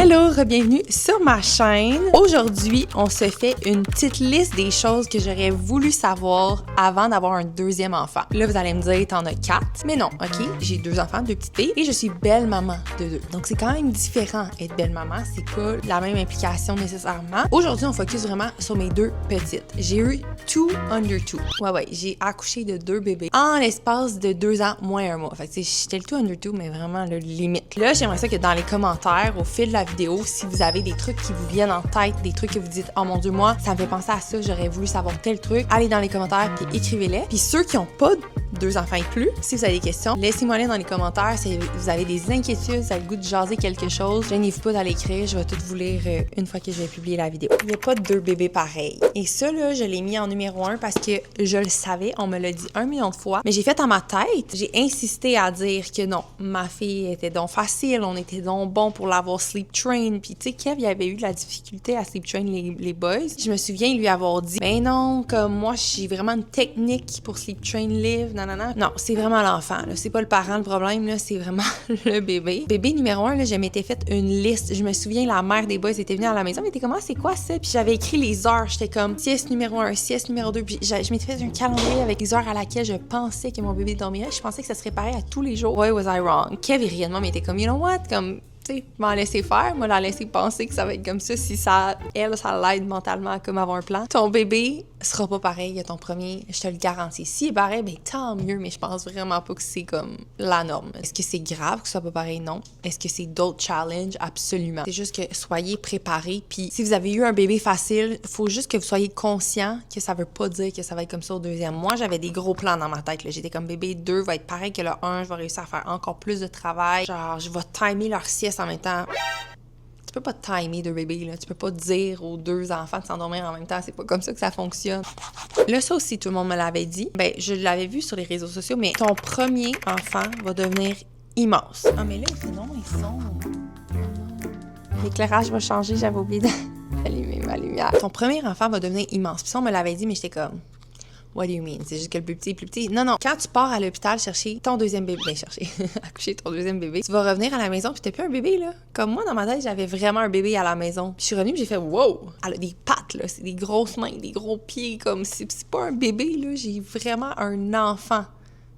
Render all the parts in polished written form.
Hello, bienvenue sur ma chaîne. Aujourd'hui, on se fait une petite liste des choses que j'aurais voulu savoir avant d'avoir un deuxième enfant. Là, vous allez me dire, t'en as 4. Mais non, ok, j'ai 2 enfants, 2 petites filles et je suis belle maman de 2. Donc, c'est quand même différent être belle maman. C'est pas la même implication nécessairement. Aujourd'hui, on focus vraiment sur mes 2 petites. J'ai eu 2 under 2. Ouais, j'ai accouché de 2 bébés en l'espace de 2 ans, moins 1 mois. Fait que j'étais le 2 under 2, mais vraiment le limite. Là, j'aimerais ça que dans les commentaires, au fil de la vidéo, si vous avez des trucs qui vous viennent en tête, des trucs que vous dites « Oh mon Dieu, moi, ça me fait penser à ça, j'aurais voulu savoir tel truc », allez dans les commentaires puis écrivez-les. Puis ceux qui n'ont pas 2 enfants et plus, si vous avez des questions, laissez-moi-les dans les commentaires. Si vous avez des inquiétudes, si vous avez le goût de jaser quelque chose, gênez-vous pas d'aller écrire, je vais tout vous lire une fois que je vais publier la vidéo. Il n'y a pas de 2 bébés pareils. Et ça, là, je l'ai mis en numéro 1 parce que je le savais, on me l'a dit 1 million de fois, mais j'ai fait dans ma tête, j'ai insisté à dire que non, ma fille était donc facile, on était donc bon pour l'avoir sleep train, puis tu sais, Kev, il avait eu de la difficulté à sleep train les boys. Je me souviens lui avoir dit, ben non, comme moi, j'ai vraiment une technique pour sleep train Liv, nanana. Non, c'est vraiment l'enfant, là. C'est pas le parent le problème, là, c'est vraiment le bébé. Bébé numéro 1, là, je m'étais fait une liste. Je me souviens, la mère des boys était venue à la maison, elle était comme, ah, c'est quoi ça? Puis j'avais écrit les heures, j'étais comme, sieste numéro 1, sieste numéro 2, puis je m'étais fait un calendrier avec les heures à laquelle je pensais que mon bébé dormirait. Je pensais que ça serait pareil à tous les jours. Why was I wrong? Kev, il riait de moi, mais il était comme, you know what? Comme, tu sais, m'en laisser faire, moi la laisser penser que ça va être comme ça si ça l'aide mentalement à comme avoir un plan. Ton bébé sera pas pareil à ton premier, je te le garantis. S'il est pareil, ben tant mieux, mais je pense vraiment pas que c'est comme la norme. Est-ce que c'est grave que ce soit pas pareil? Non. Est-ce que c'est d'autres challenges? Absolument. C'est juste que soyez préparés, puis si vous avez eu un bébé facile, faut juste que vous soyez conscient que ça veut pas dire que ça va être comme ça au deuxième. Moi, j'avais des gros plans dans ma tête, là. J'étais comme bébé 2 va être pareil que le 1, je vais réussir à faire encore plus de travail. Genre, je vais timer leur sieste en même temps. Tu peux pas timer 2 bébés, là. Tu peux pas dire aux 2 enfants de s'endormir en même temps. C'est pas comme ça que ça fonctionne. Là, ça aussi, tout le monde me l'avait dit. Ben, je l'avais vu sur les réseaux sociaux, mais ton premier enfant va devenir immense. Ah, mais là, sinon, ils sont... L'éclairage va changer, j'avais oublié d'allumer ma lumière. Ton premier enfant va devenir immense. Puis ça, on me l'avait dit, mais j'étais comme... What do you mean? C'est juste que le plus petit est plus petit. Non. Quand tu pars à l'hôpital chercher ton deuxième bébé, accoucher ton deuxième bébé, tu vas revenir à la maison puis t'es plus un bébé, là. Comme moi, dans ma tête, j'avais vraiment un bébé à la maison. Puis je suis revenue puis j'ai fait wow! Elle a des pattes, là. C'est des grosses mains, des gros pieds. Comme c'est pas un bébé, là. J'ai vraiment un enfant.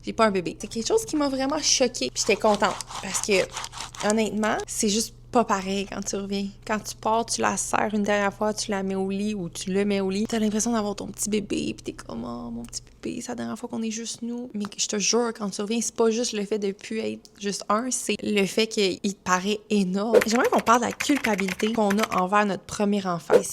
J'ai pas un bébé. C'est quelque chose qui m'a vraiment choquée. Puis j'étais contente parce que, honnêtement, c'est juste pas pareil quand tu reviens. Quand tu pars, tu la serres une dernière fois, tu la mets au lit ou tu le mets au lit. T'as l'impression d'avoir ton petit bébé, puis t'es comme, oh, mon petit bébé, c'est la dernière fois qu'on est juste nous. Mais je te jure, quand tu reviens, c'est pas juste le fait de plus être juste un, c'est le fait qu'il te paraît énorme. J'aimerais qu'on parle de la culpabilité qu'on a envers notre premier enfant. Et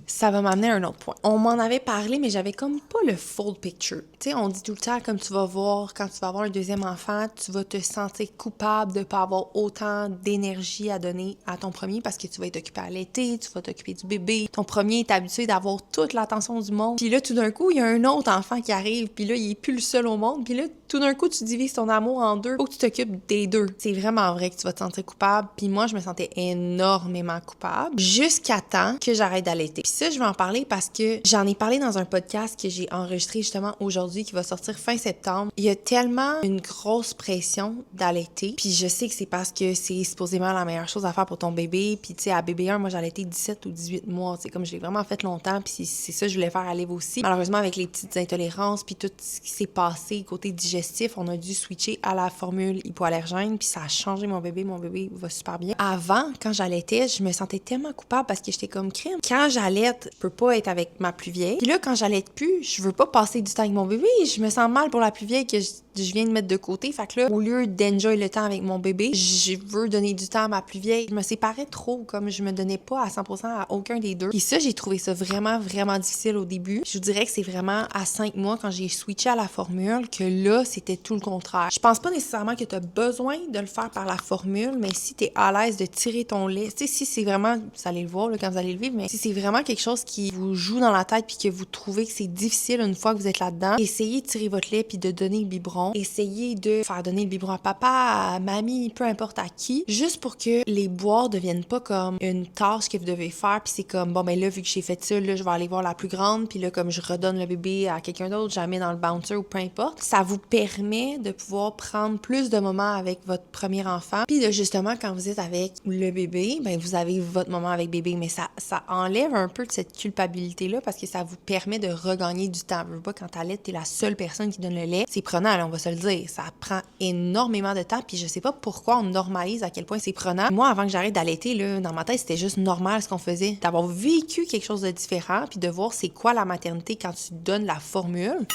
ça va m'amener à un autre point. On m'en avait parlé, mais j'avais comme pas le full picture. Tu sais, on dit tout le temps, comme tu vas voir, quand tu vas avoir un deuxième enfant, tu vas te sentir coupable de pas avoir autant d'énergie à donner à ton premier parce que tu vas être occupé à l'été, tu vas t'occuper du bébé. Ton premier est habitué d'avoir toute l'attention du monde. Puis là, tout d'un coup, il y a un autre enfant qui arrive, puis là, il est plus le seul au monde. Puis là, tout d'un coup, tu divises ton amour en 2. Faut que tu t'occupes des 2. C'est vraiment vrai que tu vas te sentir coupable. Puis moi, je me sentais énormément coupable jusqu'à temps que j'arrête d'allaiter. Puis ça, je vais en parler parce que j'en ai parlé dans un podcast que j'ai enregistré justement aujourd'hui qui va sortir fin septembre. Il y a tellement une grosse pression d'allaiter. Puis je sais que c'est parce que c'est supposément la meilleure chose à faire pour ton bébé. Puis tu sais, à bébé 1, moi, j'allaitais 17 ou 18 mois. C'est comme je l'ai vraiment fait longtemps. Puis c'est ça que je voulais faire à Liv aussi. Malheureusement, avec les petites intolérances puis tout ce qui s'est passé côté digestif, on a dû switcher à la formule hypoallergène. Puis ça a changé mon bébé. Mon bébé va super bien. Avant, quand j'allaitais, je me sentais tellement coupable parce que j'étais comme crème. Quand j'allaite, je peux pas être avec ma plus vieille. Puis là, quand j'allaite plus, je veux pas passer du temps avec mon bébé. Je me sens mal pour la plus vieille que je viens de mettre de côté. Fait que là, au lieu d'enjoy le temps avec mon bébé, je veux donner du temps à ma plus vieille. Je me séparais trop, comme je me donnais pas à 100% à aucun des 2. Et ça, j'ai trouvé ça vraiment, vraiment difficile au début. Je vous dirais que c'est vraiment à 5 mois, quand j'ai switché à la formule, que là, c'était tout le contraire. Je pense pas nécessairement que tu as besoin de le faire par la formule, mais si tu es à l'aise de tirer ton lait, tu sais, si c'est vraiment, vous allez le voir là, quand vous allez le vivre, mais si c'est vraiment quelque quelque chose qui vous joue dans la tête puis que vous trouvez que c'est difficile une fois que vous êtes là-dedans, essayez de tirer votre lait puis de donner le biberon. Essayez de faire donner le biberon à papa, à mamie, peu importe à qui, juste pour que les boires deviennent pas comme une tâche que vous devez faire puis c'est comme, bon, ben là, vu que j'ai fait ça, là, je vais aller voir la plus grande puis là, comme je redonne le bébé à quelqu'un d'autre, je la mets dans le bouncer ou peu importe. Ça vous permet de pouvoir prendre plus de moments avec votre premier enfant puis de justement, quand vous êtes avec le bébé, ben vous avez votre moment avec bébé, mais ça enlève un peu de cette culpabilité-là parce que ça vous permet de regagner du temps. Je veux pas, quand t'allaites, t'es la seule personne qui donne le lait. C'est prenant, là, on va se le dire. Ça prend énormément de temps, puis je sais pas pourquoi on normalise à quel point c'est prenant. Moi, avant que j'arrête d'allaiter, là, dans ma tête, c'était juste normal ce qu'on faisait. D'avoir vécu quelque chose de différent, puis de voir c'est quoi la maternité quand tu donnes la formule.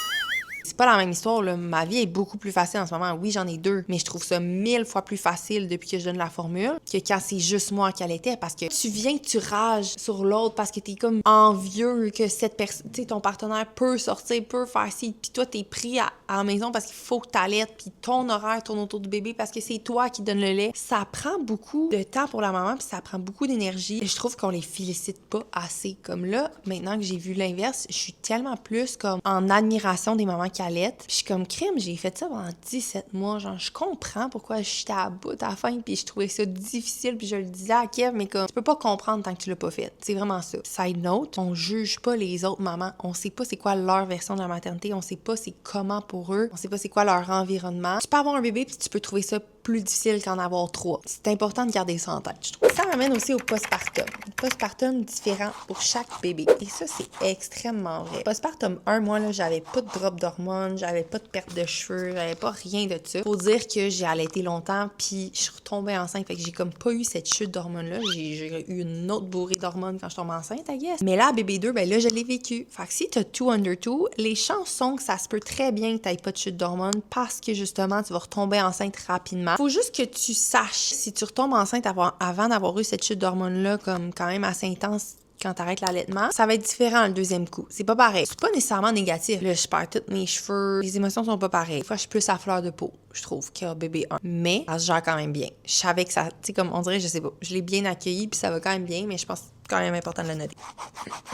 C'est pas la même histoire, là. Ma vie est beaucoup plus facile en ce moment. Oui, j'en ai 2, mais je trouve ça 1000 fois plus facile depuis que je donne la formule que quand c'est juste moi qui allaitais, parce que tu viens, tu rages sur l'autre parce que t'es comme envieux que cette personne, tu sais, ton partenaire peut sortir, peut faire ci, puis toi, t'es pris à la maison parce qu'il faut que t'allaites, puis ton horaire tourne autour du bébé parce que c'est toi qui donne le lait. Ça prend beaucoup de temps pour la maman, puis ça prend beaucoup d'énergie. Et je trouve qu'on les félicite pas assez. Comme là, maintenant que j'ai vu l'inverse, je suis tellement plus comme en admiration des mamans qui allaitent. Puis je suis comme, crime, j'ai fait ça pendant 17 mois. Genre, je comprends pourquoi j'étais à bout à la fin, puis je trouvais ça difficile, puis je le disais à Kev, mais comme, tu peux pas comprendre tant que tu l'as pas fait. C'est vraiment ça. Side note, on juge pas les autres mamans. On sait pas c'est quoi leur version de la maternité. On sait pas c'est comment pour eux. On sait pas c'est quoi leur environnement. Tu peux avoir un bébé, puis tu peux trouver ça plus difficile qu'en avoir 3. C'est important de garder ça en tête, je trouve. Ça m'amène aussi au postpartum. Postpartum différent pour chaque bébé. Et ça, c'est extrêmement vrai. Postpartum 1, moi, là, j'avais pas de drop d'hormones, j'avais pas de perte de cheveux, j'avais pas rien de ça. Faut dire que j'ai allaité longtemps, puis je suis retombée enceinte, fait que j'ai comme pas eu cette chute d'hormones-là. J'ai eu une autre bourrée d'hormones quand je tombe enceinte, I guess. Mais là, bébé 2, ben là, je l'ai vécu. Fait que si t'as 2 under 2, les chances sont que ça se peut très bien que t'aies pas de chute d'hormones parce que, justement, tu vas retomber enceinte rapidement. Faut juste que tu saches, si tu retombes enceinte avant d'avoir eu cette chute d'hormones-là, comme quand même assez intense quand t'arrêtes l'allaitement, ça va être différent le deuxième coup. C'est pas pareil. C'est pas nécessairement négatif. Là, je perds tous mes cheveux. Les émotions sont pas pareilles. Des fois, je suis plus à fleur de peau, je trouve, qu'à bébé 1. Mais ça se gère quand même bien. Je savais que ça, tu sais, comme on dirait, je sais pas, je l'ai bien accueilli, puis ça va quand même bien, mais je pense quand même important de le noter.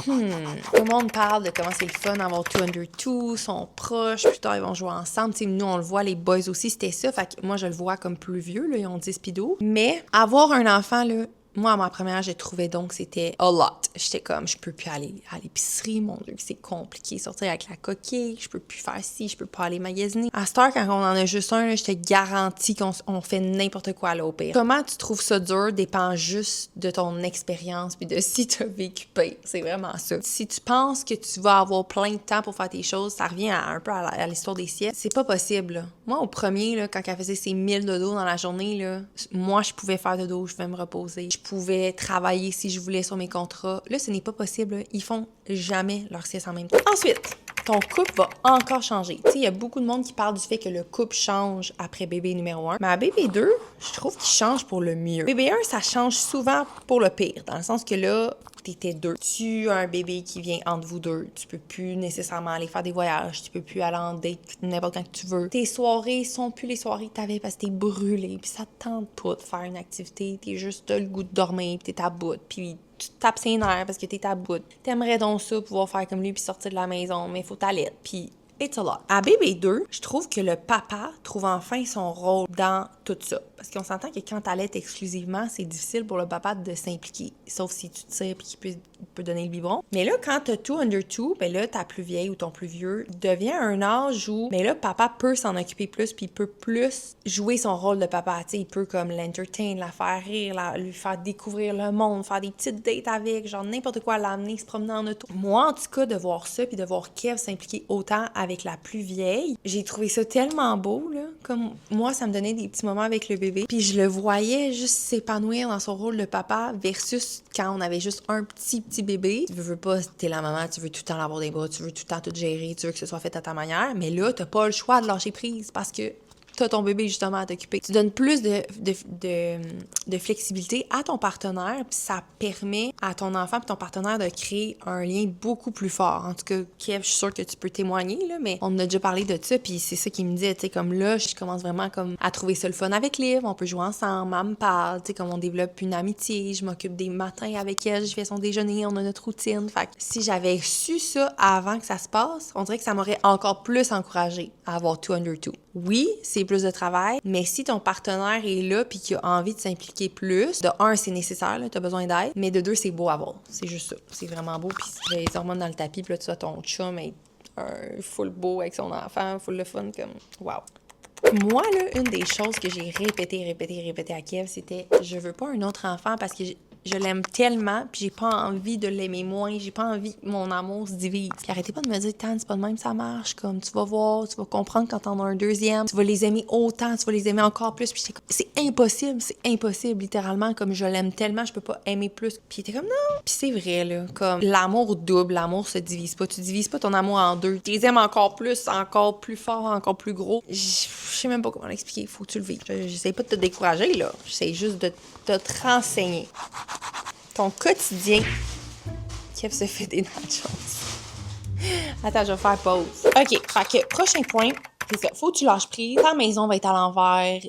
Tout le monde parle de comment c'est le fun d'avoir 2 under 2, sont proches, plus tard ils vont jouer ensemble. T'sais, nous, on le voit, les boys aussi, c'était ça. Fait que moi, je le vois comme plus vieux, là, ils ont 10 pis 12. Mais avoir un enfant, là, moi, à ma première, j'ai trouvé donc c'était a lot. J'étais comme, je peux plus aller à l'épicerie, mon Dieu, c'est compliqué, sortir avec la coquille, je peux plus faire ci, je peux pas aller magasiner. À cette heure, quand on en a juste un, là, je te garantis qu'on fait n'importe quoi là, au pire. Comment tu trouves ça dur dépend juste de ton expérience puis de si tu as vécu pire. C'est vraiment ça. Si tu penses que tu vas avoir plein de temps pour faire tes choses, ça revient un peu à l'histoire des siestes. C'est pas possible, là. Moi, au premier, là, quand elle faisait ses 1000 dodos dans la journée, là, moi, je pouvais faire dodo, je pouvais me reposer. Je pouvais travailler si je voulais sur mes contrats. Là, ce n'est pas possible. Là. Ils font jamais leur sieste en même temps. Ensuite, ton couple va encore changer. Tu sais, il y a beaucoup de monde qui parle du fait que le couple change après bébé numéro 1. Mais à bébé 2, je trouve qu'il change pour le mieux. Bébé 1, ça change souvent pour le pire. Dans le sens que là, t'étais 2. Tu as un bébé qui vient entre vous 2. Tu peux plus nécessairement aller faire des voyages. Tu peux plus aller en date n'importe quand que tu veux. Tes soirées sont plus les soirées que t'avais parce que t'es brûlé. Puis ça te tente pas de faire une activité. T'es juste t'as le goût de dormir. Puis t'es à bout. Puis tu te tapes ses nerfs parce que t'es à bout. T'aimerais donc ça, pouvoir faire comme lui puis sortir de la maison. Mais faut t'allaiter. Puis it's a lot. À bébé 2, je trouve que le papa trouve enfin son rôle dans tout ça. Parce qu'on s'entend que quand t'allaites exclusivement, c'est difficile pour le papa de s'impliquer. Sauf si tu tires et qu'il peut donner le biberon. Mais là, quand t'as 2 under 2, ben là, ta plus vieille ou ton plus vieux devient un âge où, ben là, papa peut s'en occuper plus puis il peut plus jouer son rôle de papa. Tu sais, il peut comme l'entertain, la faire rire, lui faire découvrir le monde, faire des petites dates avec, genre n'importe quoi, l'amener, se promener en auto. Moi, en tout cas, de voir ça puis de voir Kev s'impliquer autant avec la plus vieille, j'ai trouvé ça tellement beau, là. Comme moi, ça me donnait des petits moments avec le bébé. Puis je le voyais juste s'épanouir dans son rôle de papa versus quand on avait juste un petit bébé. Tu veux pas, t'es la maman, tu veux tout le temps l'avoir des bras, tu veux tout le temps tout gérer, tu veux que ce soit fait à ta manière. Mais là, t'as pas le choix de lâcher prise parce que t'as ton bébé justement à t'occuper. Tu donnes plus de flexibilité à ton partenaire, puis ça permet à ton enfant et ton partenaire de créer un lien beaucoup plus fort. En tout cas, Kev, je suis sûre que tu peux témoigner, là, mais on a déjà parlé de ça, puis c'est ça qu'il me disait, tu sais, comme là, je commence vraiment comme à trouver ça le fun avec Liv, on peut jouer ensemble, elle me parle, tu sais, comme on développe une amitié, je m'occupe des matins avec elle, je fais son déjeuner, on a notre routine. Fait que si j'avais su ça avant que ça se passe, on dirait que ça m'aurait encore plus encouragée à avoir two under two. Oui, c'est plus de travail, mais si ton partenaire est là puis qu'il a envie de s'impliquer plus, de un, c'est nécessaire, tu as besoin d'aide, mais de deux, c'est beau à voir. C'est juste ça. C'est vraiment beau. Puis si tu as les hormones dans le tapis, puis là, tu vois ton chum être un full beau avec son enfant, full le fun, comme wow. Moi, là, une des choses que j'ai répété à Kev, c'était je veux pas un autre enfant parce que je l'aime tellement, puis j'ai pas envie de l'aimer moins, j'ai pas envie que mon amour se divise. Puis arrêtez pas de me dire, Tan, c'est pas de même, ça marche, comme tu vas voir, tu vas comprendre quand t'en as un deuxième, tu vas les aimer autant, tu vas les aimer encore plus, puis c'est impossible, littéralement, comme je l'aime tellement, je peux pas aimer plus. Puis il était comme, non, puis c'est vrai, là, comme l'amour double, l'amour se divise pas, tu divises pas ton amour en deux, tu les aimes encore plus fort, encore plus gros. Je sais même pas comment l'expliquer, faut que tu le vives. J'essaie pas de te décourager, là, j'essaie juste de te renseigner. Ton quotidien. Kev se fait des nachos. Attends, je vais faire pause. OK, fait que prochain point, c'est ça. Faut que tu lâches prise. Ta maison va être à l'envers.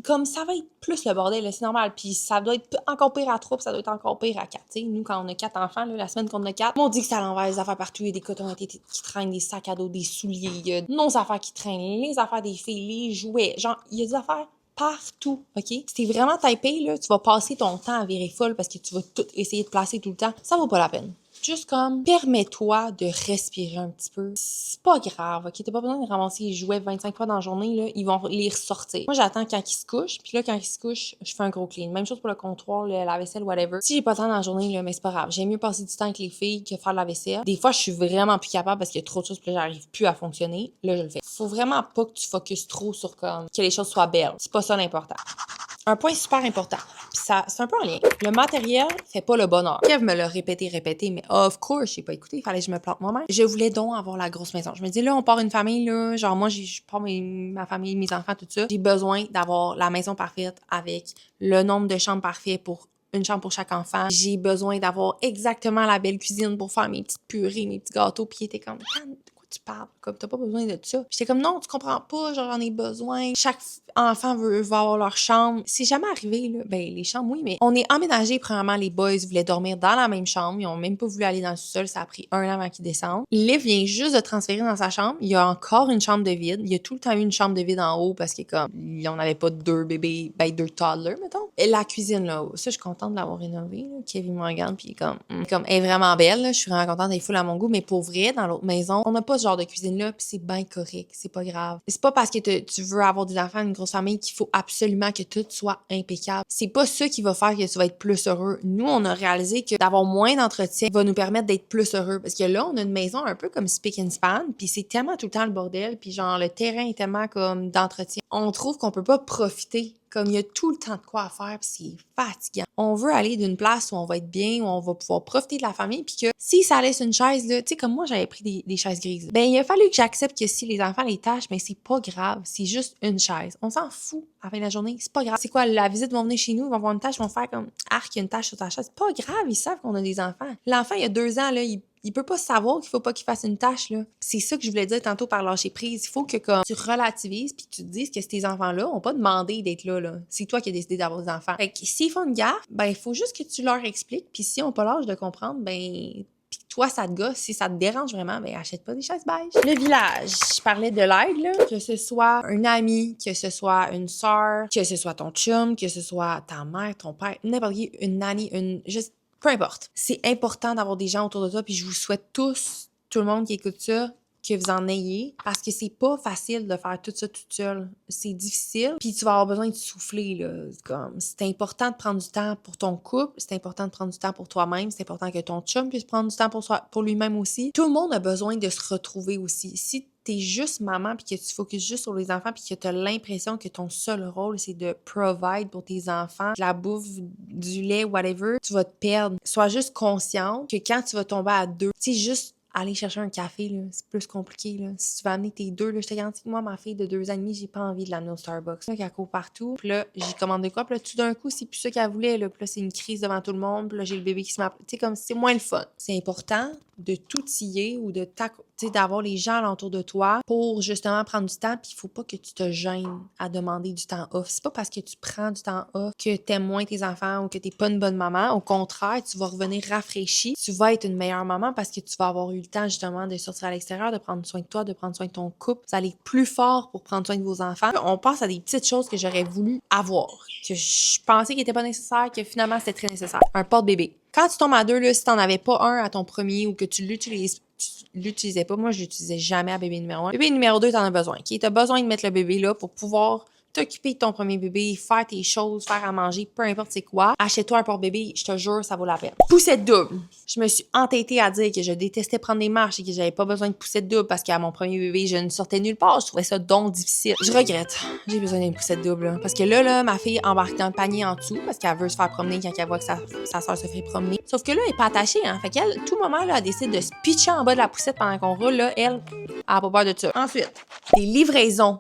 Comme ça va être plus le bordel, là, c'est normal. Puis ça doit être encore pire à 3, puis ça doit être encore pire à 4. T'sais, nous, quand on a 4 enfants, là, la semaine qu'on a 4, on dit que c'est à l'envers, les affaires partout. Il y a des cotons qui traînent, des sacs à dos, des souliers. Il y a nos affaires qui traînent, les affaires des filles, les jouets. Genre, il y a des affaires partout, OK? Si t'es vraiment typé, là, tu vas passer ton temps à virer folle parce que tu vas tout essayer de placer tout le temps. Ça vaut pas la peine. Juste comme, permets-toi de respirer un petit peu. C'est pas grave, OK? T'as pas besoin de ramasser les jouets 25 fois dans la journée, là. Ils vont les ressortir. Moi, j'attends quand ils se couchent, puis là, quand ils se couchent, je fais un gros clean. Même chose pour le comptoir, la vaisselle, whatever. Si j'ai pas le temps dans la journée, là, mais c'est pas grave. J'aime mieux passer du temps avec les filles que faire la vaisselle. Des fois, je suis vraiment plus capable parce qu'il y a trop de choses, puis là, j'arrive plus à fonctionner. Là, je le fais. Faut vraiment pas que tu focuses trop sur comme que les choses soient belles. C'est pas ça l'important. Un point super important, puis ça, c'est un peu en lien. Le matériel fait pas le bonheur. Kev me l'a répété, mais of course, j'ai pas écouté, il fallait que je me plante moi-même. Je voulais donc avoir la grosse maison. Je me dis, là, on part une famille, là, genre moi, je pars ma famille, mes enfants, tout ça. J'ai besoin d'avoir la maison parfaite avec le nombre de chambres parfait pour une chambre pour chaque enfant. J'ai besoin d'avoir exactement la belle cuisine pour faire mes petites purées, mes petits gâteaux, puis il était comme, tu parles, comme t'as pas besoin de ça. J'étais comme non, tu comprends pas, genre j'en ai besoin. Chaque enfant va avoir leur chambre. C'est jamais arrivé, là. Ben, les chambres, oui, mais on est emménagés, premièrement, les boys voulaient dormir dans la même chambre. Ils ont même pas voulu aller dans le sous-sol. Ça a pris 1 an avant qu'ils descendent. Liv vient juste de transférer dans sa chambre. Il y a encore une chambre de vide. Il y a tout le temps eu une chambre de vide en haut parce que comme, on n'avait pas 2 bébés, ben 2 toddlers, mettons. Et la cuisine, là, ça, je suis contente de l'avoir rénovée, là. Kevin me regarde, puis comme, elle est vraiment belle, là. Je suis vraiment contente, elle est full à mon goût, mais pour vrai, dans l'autre maison, on n'a pas ce genre de cuisine-là, puis c'est bien correct. C'est pas grave. C'est pas parce que tu veux avoir des enfants, une grosse famille, qu'il faut absolument que tout soit impeccable. C'est pas ça qui va faire que tu vas être plus heureux. Nous, on a réalisé que d'avoir moins d'entretien va nous permettre d'être plus heureux. Parce que là, on a une maison un peu comme spick and span, puis c'est tellement tout le temps le bordel, puis genre, le terrain est tellement comme d'entretien. On trouve qu'on peut pas profiter. Comme il y a tout le temps de quoi à faire, puis c'est fatigant. On veut aller d'une place où on va être bien, où on va pouvoir profiter de la famille, puis que si ça laisse une chaise, là, tu sais, comme moi, j'avais pris des chaises grises. Ben, il a fallu que j'accepte que si les enfants les tâchent, mais c'est pas grave. C'est juste une chaise. On s'en fout à la fin de la journée. C'est pas grave. C'est quoi, la visite vont venir chez nous, ils vont voir une tâche, ils vont faire comme, il y a une tâche sur ta chaise. C'est pas grave, ils savent qu'on a des enfants. L'enfant, il y a 2 ans, là, il peut pas savoir qu'il faut pas qu'il fasse une tâche, là. C'est ça que je voulais dire tantôt par lâcher prise. Il faut que comme tu relativises puis que tu te dises que ces enfants-là ont pas demandé d'être là, là. C'est toi qui as décidé d'avoir des enfants. Fait que s'ils font une gaffe, ben il faut juste que tu leur expliques. Puis s'ils ont pas l'âge de comprendre, ben puis toi, ça te gosse, si ça te dérange vraiment, ben achète pas des chaises beige. Le village, je parlais de l'aide, là. Que ce soit un ami, que ce soit une sœur, que ce soit ton chum, que ce soit ta mère, ton père, n'importe qui, une nanny, juste peu importe. C'est important d'avoir des gens autour de toi, puis je vous souhaite tous, tout le monde qui écoute ça, que vous en ayez, parce que c'est pas facile de faire tout ça toute seule. C'est difficile, puis tu vas avoir besoin de souffler, là. Comme, c'est important de prendre du temps pour ton couple, c'est important de prendre du temps pour toi-même, c'est important que ton chum puisse prendre du temps pour lui-même aussi. Tout le monde a besoin de se retrouver aussi. Si t'es juste maman puis que tu focuses juste sur les enfants puis que t'as l'impression que ton seul rôle, c'est de provide pour tes enfants, de la bouffe, du lait, whatever, tu vas te perdre. Sois juste consciente que quand tu vas tomber à 2, c'est juste aller chercher un café, là, c'est plus compliqué, là. Si tu vas amener tes deux, là, je te garantis que moi, ma fille de 2 ans et demi, j'ai pas envie de l'amener au Starbucks. Là, qu'elle court partout. Puis là, j'ai commandé quoi? Puis là, tout d'un coup, c'est plus ça qu'elle voulait, là. Puis là, c'est une crise devant tout le monde. Puis là, j'ai le bébé qui se m'appelle. Tu sais, comme c'est moins le fun. C'est important de t'outiller ou de d'avoir les gens alentour de toi pour justement prendre du temps. Puis il faut pas que tu te gênes à demander du temps off. C'est pas parce que tu prends du temps off que t'aimes moins tes enfants ou que t'es pas une bonne maman. Au contraire, tu vas revenir rafraîchi. Tu vas être une meilleure maman parce que tu vas avoir eu le temps justement de sortir à l'extérieur, de prendre soin de toi, de prendre soin de ton couple. Vous allez être plus fort pour prendre soin de vos enfants. On pense à des petites choses que j'aurais voulu avoir, que je pensais qu'ils étaient pas nécessaires, que finalement c'était très nécessaire. Un porte-bébé. Quand tu tombes à 2, là, si t'en avais pas un à ton premier ou que tu l'utilisais pas, moi je l'utilisais jamais à bébé numéro 1. Bébé numéro 2, t'en as besoin. Okay? T'as besoin de mettre le bébé là pour pouvoir t'occuper de ton premier bébé, faire tes choses, faire à manger, peu importe c'est quoi. Achète-toi un porte-bébé, je te jure, ça vaut la peine. Poussette double. Je me suis entêtée à dire que je détestais prendre des marches et que j'avais pas besoin de poussette double parce qu'à mon premier bébé, je ne sortais nulle part. Je trouvais ça donc difficile. Je regrette. J'ai besoin d'une poussette double. Là. Parce que là, ma fille embarque dans le panier en dessous parce qu'elle veut se faire promener quand elle voit que sa soeur se fait promener. Sauf que là, elle est pas attachée, hein. Fait qu'elle, tout moment, là, elle décide de se pitcher en bas de la poussette pendant qu'on roule. Là, elle a pas peur de ça. Ensuite, des livraisons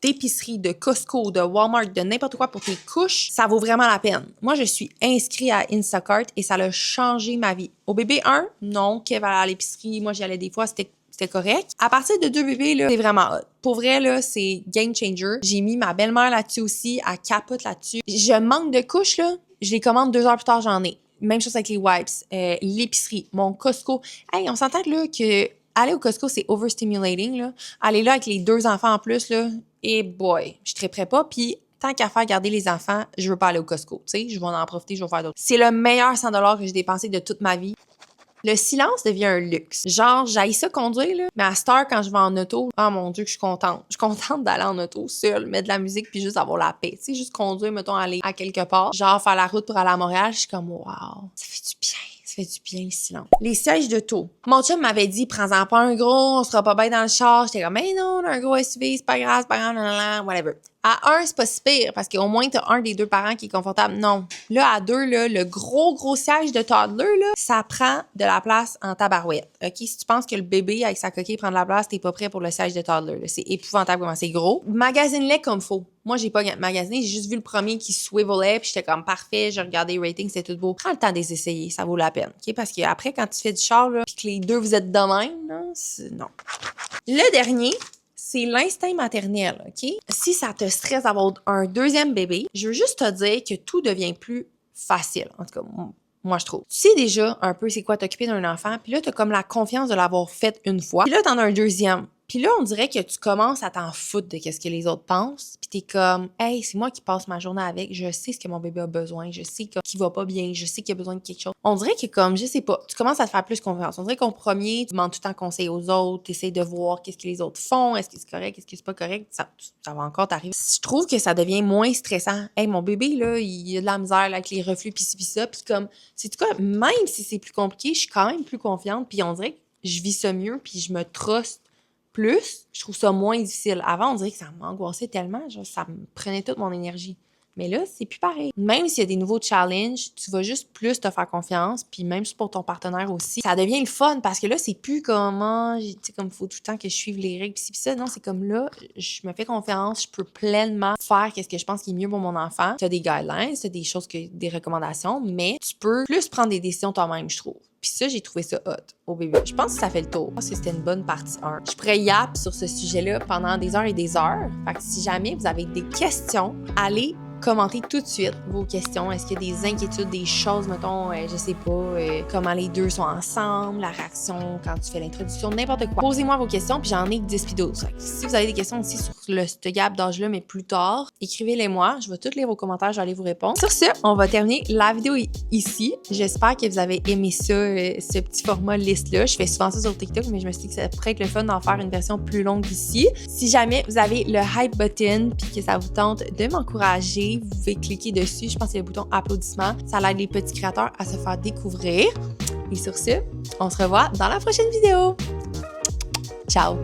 d'épicerie, de Costco, de Walmart, de n'importe quoi pour tes couches, ça vaut vraiment la peine. Moi, je suis inscrite à Instacart et ça a changé ma vie. Au bébé 1, non, Kev allait à l'épicerie, moi j'y allais des fois, c'était correct. À partir de 2 bébés, là, c'est vraiment hot. Pour vrai, là, c'est game changer. J'ai mis ma belle-mère là-dessus aussi, elle capote là-dessus. Je manque de couches, là, je les commande 2 heures plus tard, j'en ai. Même chose avec les wipes, l'épicerie, mon Costco. Hey, on s'entend là que aller au Costco, c'est overstimulating, là. Aller là avec les 2 enfants en plus, là, et boy, je triperais pas. Puis, tant qu'à faire garder les enfants, je veux pas aller au Costco, tu sais. Je vais en profiter, je vais faire d'autres. C'est le meilleur 100 $ que j'ai dépensé de toute ma vie. Le silence devient un luxe. Genre, j'haïs ça conduire, là. Mais à cette heure, quand je vais en auto, oh mon Dieu, que je suis contente. Je suis contente d'aller en auto seule, mettre de la musique puis juste avoir la paix. Tu sais, juste conduire, mettons, aller à quelque part. Genre, faire la route pour aller à Montréal, je suis comme, wow, ça fait du bien. Ça fait du bien, le silence. Les sièges de taux. Mon chum m'avait dit, prends-en pas un gros, on sera pas bien dans le char. J'étais comme, mais non, un gros SUV, c'est pas grave, whatever. À 1, c'est pas si pire, parce qu'au moins, t'as un des 2 parents qui est confortable. Non. Là, à 2, là, le gros siège de toddler, là, ça prend de la place en tabarouette. OK? Si tu penses que le bébé, avec sa coquille, prend de la place, t'es pas prêt pour le siège de toddler, là. C'est épouvantable comment c'est gros. Magasine-les comme faut. Moi, j'ai pas magasiné, j'ai juste vu le premier qui swivelait, puis j'étais comme parfait, j'ai regardé les ratings, c'était tout beau. Prends le temps de les essayer, ça vaut la peine. OK? Parce qu'après, quand tu fais du char, là, puis que les 2 vous êtes de même, là, non. Le dernier, c'est l'instinct maternel, OK? Si ça te stresse d'avoir un 2e bébé, je veux juste te dire que tout devient plus facile. En tout cas, moi, je trouve. Tu sais déjà un peu c'est quoi t'occuper d'un enfant, puis là, t'as comme la confiance de l'avoir fait une fois. Puis là, t'en as un 2e. Puis là, on dirait que tu commences à t'en foutre de qu'est-ce que les autres pensent. Puis t'es comme, hey, c'est moi qui passe ma journée avec. Je sais ce que mon bébé a besoin. Je sais qu'il va pas bien. Je sais qu'il a besoin de quelque chose. On dirait que comme, je sais pas, tu commences à te faire plus confiance. On dirait qu'au premier, tu demandes tout le temps conseil aux autres. Tu essaies de voir qu'est-ce que les autres font. Est-ce que c'est correct? Est-ce que c'est pas correct? Ça va encore t'arriver. Je trouve que ça devient moins stressant. Hey, mon bébé, là, il a de la misère là, avec les reflux, pis ci, pis ça. Puis comme, c'est tout cas, même si c'est plus compliqué, je suis quand même plus confiante. Puis on dirait que je vis ça mieux. Puis je me truste plus, je trouve ça moins difficile. Avant, on dirait que ça m'angoissait tellement, genre, ça me prenait toute mon énergie. Mais là, c'est plus pareil. Même s'il y a des nouveaux challenges, tu vas juste plus te faire confiance, puis même pour ton partenaire aussi, ça devient le fun, parce que là, c'est plus comment, tu sais, comme il faut tout le temps que je suive les règles, pis ça. Non, c'est comme là, je me fais confiance, je peux pleinement faire ce que je pense qui est mieux pour mon enfant. Tu as des guidelines, tu as des choses, des recommandations, mais tu peux plus prendre des décisions toi-même, je trouve. Puis ça, j'ai trouvé ça hot au bébé. Je pense que ça fait le tour. Je pense que c'était une bonne partie 1. Je pourrais yap sur ce sujet-là pendant des heures et des heures. Fait que si jamais vous avez des questions, allez commentez tout de suite vos questions. Est-ce qu'il y a des inquiétudes, des choses, mettons, je sais pas, comment les 2 sont ensemble, la réaction quand tu fais l'introduction, n'importe quoi. Posez-moi vos questions, puis j'en ai 10 puis 12. Si vous avez des questions aussi sur ce gap d'âge-là, mais plus tard, écrivez-les-moi. Je vais toutes lire vos commentaires, je vais aller vous répondre. Sur ce, on va terminer la vidéo ici. J'espère que vous avez aimé ça, ce petit format liste-là. Je fais souvent ça sur TikTok, mais je me suis dit que ça pourrait être le fun d'en faire une version plus longue ici. Si jamais vous avez le hype button, puis que ça vous tente de m'encourager, vous pouvez cliquer dessus. Je pense qu'il y a le bouton applaudissement. Ça aide les petits créateurs à se faire découvrir. Et sur ce, on se revoit dans la prochaine vidéo. Ciao!